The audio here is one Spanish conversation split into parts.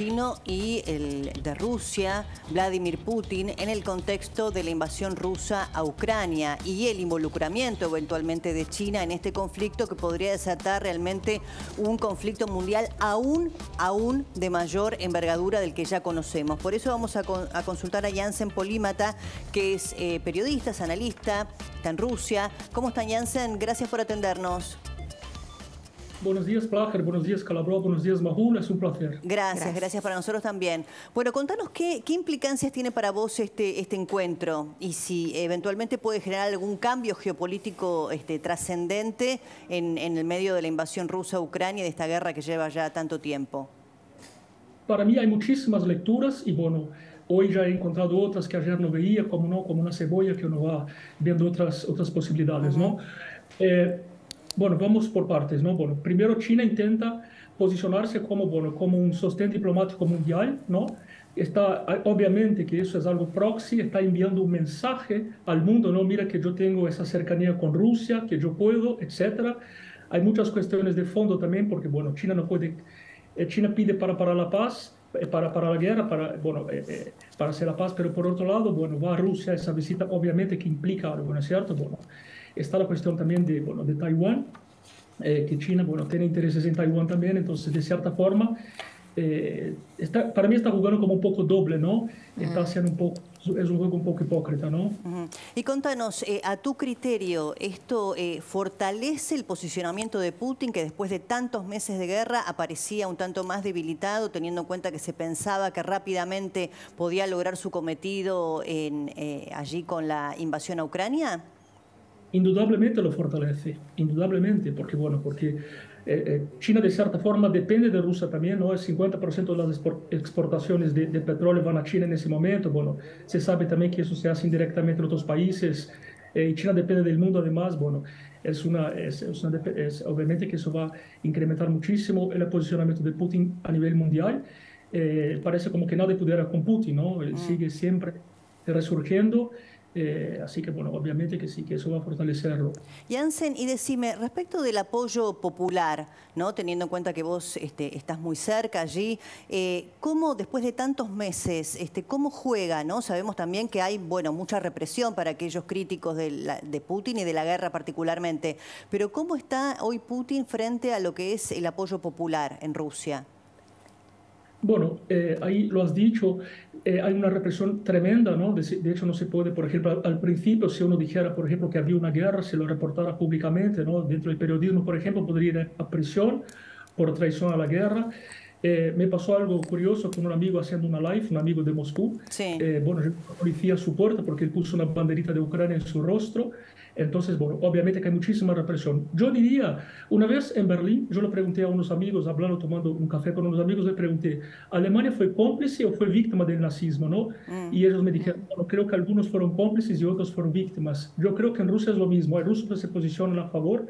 chino y el de Rusia, Vladimir Putin, en el contexto de la invasión rusa a Ucrania y el involucramiento eventualmente de China en este conflicto que podría desatar realmente un conflicto mundial aún de mayor envergadura del que ya conocemos. Por eso vamos a consultar a Jansen Polímata, que es periodista, es analista, está en Rusia. ¿Cómo está, Jansen? Gracias por atendernos. Buenos días, Plager. Buenos días, Calabró. Buenos días, Mahul. Es un placer. Gracias para nosotros también. Bueno, contanos qué implicancias tiene para vos este encuentro y si eventualmente puede generar algún cambio geopolítico trascendente en el medio de la invasión rusa a Ucrania y de esta guerra que lleva ya tanto tiempo. Para mí hay muchísimas lecturas y bueno, hoy ya he encontrado otras que ayer no veía, como no, como una cebolla que uno va viendo otras posibilidades, ¿no? Bueno, vamos por partes, ¿no? Bueno, primero China intenta posicionarse como, bueno, como un sostén diplomático mundial, ¿no? Está, obviamente que eso es algo proxy, está enviando un mensaje al mundo, ¿no? Mira que yo tengo esa cercanía con Rusia, que yo puedo, etcétera. Hay muchas cuestiones de fondo también, porque, bueno, China no puede, China pide para la paz, para la guerra, para hacer la paz, pero por otro lado, bueno, va a Rusia esa visita, obviamente que implica algo, ¿no es cierto? Bueno, está la cuestión también de, bueno, de Taiwán, que China, bueno, tiene intereses en Taiwán también, entonces de cierta forma, para mí está jugando como un poco doble, ¿no? Está haciendo un poco, es un juego un poco hipócrita, ¿no? Y contanos, a tu criterio, ¿esto fortalece el posicionamiento de Putin, que después de tantos meses de guerra aparecía un tanto más debilitado, teniendo en cuenta que se pensaba que rápidamente podía lograr su cometido allí con la invasión a Ucrania? Indudablemente lo fortalece, indudablemente, porque, bueno, porque China de cierta forma depende de Rusia también, ¿no? El 50% de las exportaciones de petróleo van a China en ese momento. Bueno, se sabe también que eso se hace indirectamente en otros países. Y China depende del mundo además. Bueno, obviamente que eso va a incrementar muchísimo el posicionamiento de Putin a nivel mundial. Parece como que nadie pudiera con Putin, ¿no? Él sigue siempre resurgiendo. Así que, bueno, obviamente que sí, que eso va a fortalecerlo. Jansen, y decime, respecto del apoyo popular, ¿no? Teniendo en cuenta que vos estás muy cerca allí, ¿cómo después de tantos meses, cómo juega, ¿no? Sabemos también que hay, bueno, mucha represión para aquellos críticos de Putin y de la guerra particularmente, pero ¿cómo está hoy Putin frente a lo que es el apoyo popular en Rusia? Bueno, ahí lo has dicho, hay una represión tremenda, ¿no? De hecho, no se puede, por ejemplo, al principio, si uno dijera, por ejemplo, que había una guerra, se lo reportara públicamente, ¿no? Dentro del periodismo, por ejemplo, podría ir a prisión por traición a la guerra. Me pasó algo curioso con un amigo haciendo una live, un amigo de Moscú. Sí. Bueno, la policía a su puerta porque él puso una banderita de Ucrania en su rostro. Entonces, bueno, obviamente que hay muchísima represión. Yo diría, una vez en Berlín, yo le pregunté a unos amigos, hablando, tomando un café con unos amigos, le pregunté, ¿Alemania fue cómplice o fue víctima del nazismo, no? Y ellos me dijeron, bueno, creo que algunos fueron cómplices y otros fueron víctimas. Yo creo que en Rusia es lo mismo. Hay rusos que se posicionan a favor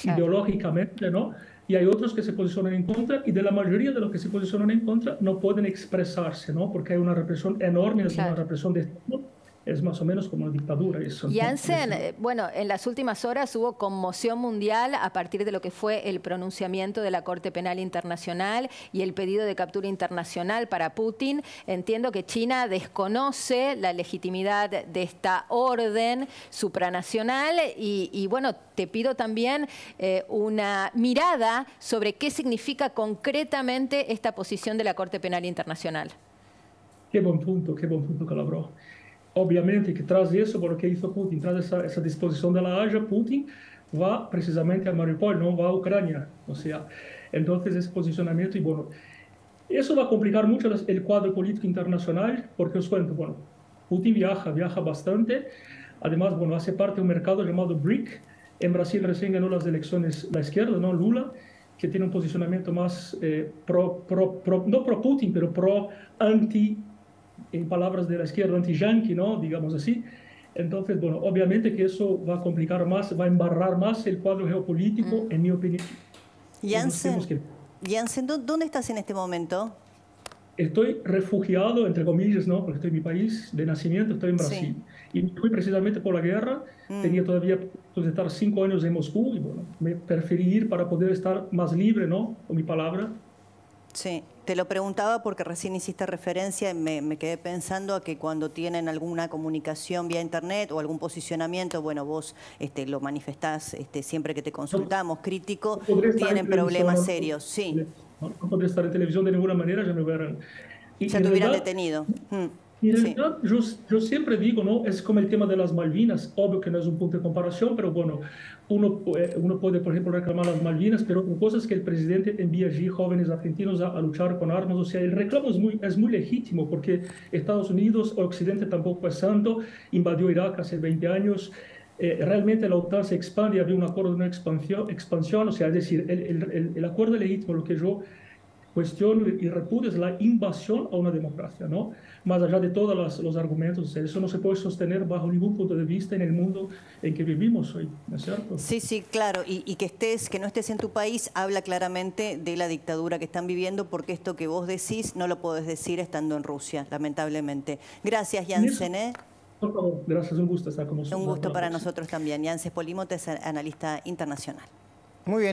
ideológicamente, ¿no? Y hay otros que se posicionan en contra, y de la mayoría de los que se posicionan en contra no pueden expresarse, ¿no? Porque hay una represión enorme, es una represión de Estado. Es más o menos como una dictadura. Eso, Jansen, bueno, en las últimas horas hubo conmoción mundial a partir de lo que fue el pronunciamiento de la Corte Penal Internacional y el pedido de captura internacional para Putin. Entiendo que China desconoce la legitimidad de esta orden supranacional y bueno, te pido también una mirada sobre qué significa concretamente esta posición de la Corte Penal Internacional. Qué buen punto, Calabró. Obviamente que tras eso, por lo que hizo Putin, tras esa disposición de la Haya, Putin va precisamente a Mariupol, no va a Ucrania. O sea, entonces ese posicionamiento, y bueno, eso va a complicar mucho el cuadro político internacional, porque os cuento, bueno, Putin viaja bastante, además, bueno, hace parte de un mercado llamado BRIC. En Brasil recién ganó las elecciones la izquierda, ¿no? Lula, que tiene un posicionamiento más no pro Putin, pero pro anti, en palabras de la izquierda, anti-yanqui, ¿no? Digamos así. Entonces, bueno, obviamente que eso va a complicar más, va a embarrar más el cuadro geopolítico, en mi opinión. Jansen, ¿dónde estás en este momento? Estoy refugiado, entre comillas, ¿no? Porque estoy en mi país de nacimiento, estoy en Brasil. Sí. Y fui precisamente por la guerra, tenía todavía de estar 5 años en Moscú, y bueno, me preferí ir para poder estar más libre, ¿no? Con mi palabra. Sí, te lo preguntaba porque recién hiciste referencia y me quedé pensando a que cuando tienen alguna comunicación vía internet o algún posicionamiento, bueno, vos lo manifestás siempre que te consultamos, crítico, Podría estar en tienen televisión, problemas serios, sí. no podría estar en televisión de ninguna manera, ya me hubieran... Y Ya te en hubieran realidad, detenido. en Sí. realidad yo siempre digo, ¿no? Es como el tema de las Malvinas, obvio que no es un punto de comparación, pero bueno, uno puede, por ejemplo, reclamar las Malvinas, pero otra cosa es que el presidente envía allí jóvenes argentinos a luchar con armas, o sea, el reclamo es muy legítimo, porque Estados Unidos, Occidente tampoco es santo, invadió Irak hace 20 años, realmente la OTAN se expande, había un acuerdo de una expansión, o sea, es decir, el acuerdo es legítimo, lo que yo cuestiono y repudio es la invasión a una democracia, ¿no? Más allá de todos los argumentos, o sea, eso no se puede sostener bajo ningún punto de vista en el mundo en que vivimos hoy, ¿no es cierto? Sí, sí, claro, y que no estés en tu país habla claramente de la dictadura que están viviendo, porque esto que vos decís no lo podés decir estando en Rusia, lamentablemente. Gracias, Y eso, Jansen, ¿eh? por favor, gracias, un gusto estar con Un gusto para vosotros. nosotros también. Jansen Polímota es analista internacional. Muy bien.